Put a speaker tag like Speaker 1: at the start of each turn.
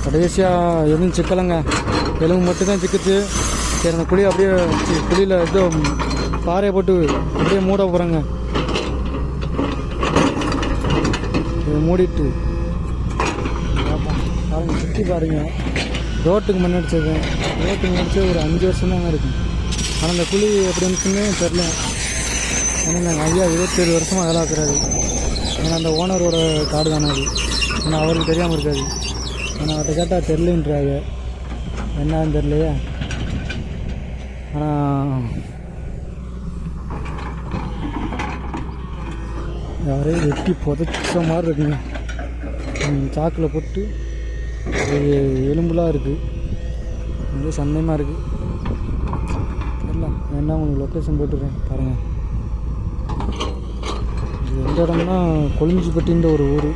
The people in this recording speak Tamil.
Speaker 1: கடைசியாக எதுவும் சிக்கலைங்க, எலும்பு மட்டும்தான் சிக்கிச்சு. சரி அந்த குழி அப்படியே குழியில் ஏதோ பாறையை போட்டு அப்படியே மூட போகிறேங்க. இதை மூடிட்டு பாருங்க, சுற்றி பாருங்கள். ரோட்டுக்கு முன்னாடி வச்சுருக்கேன், ரோட்டுக்கு முடிச்சு ஒரு 5 வருஷம் தாங்க இருக்கும். ஆனால் அந்த குழி எப்படி இருந்துச்சுன்னு தெரில. ஏன்னா நாங்கள் ஐயா 27 வருஷமாக வேலை ஆக்குறாரு. ஏன்னா அந்த ஓனரோட காடு தானே அது. ஆனால் அவருக்கு தெரியாமல் இருக்காது. ஆனால் அவர்கிட்ட கேட்டால் தெரிலன்றாங்க, என்னன்னு தெரியலையே. ஆனால் யாரையும் வெட்டி புதைச்ச மாதிரி இருக்குங்க. சாக்கில் போட்டு எலும்புலாம் இருக்குது, ரொம்ப சந்தேகமாக இருக்குது. தெரியல, வேணா உங்களுக்கு லொக்கேஷன் போட்டுறேன் பாருங்கள். இது எந்த இடம்னா கொளிஞ்சிப்பட்டின்ற ஒரு ஊர்.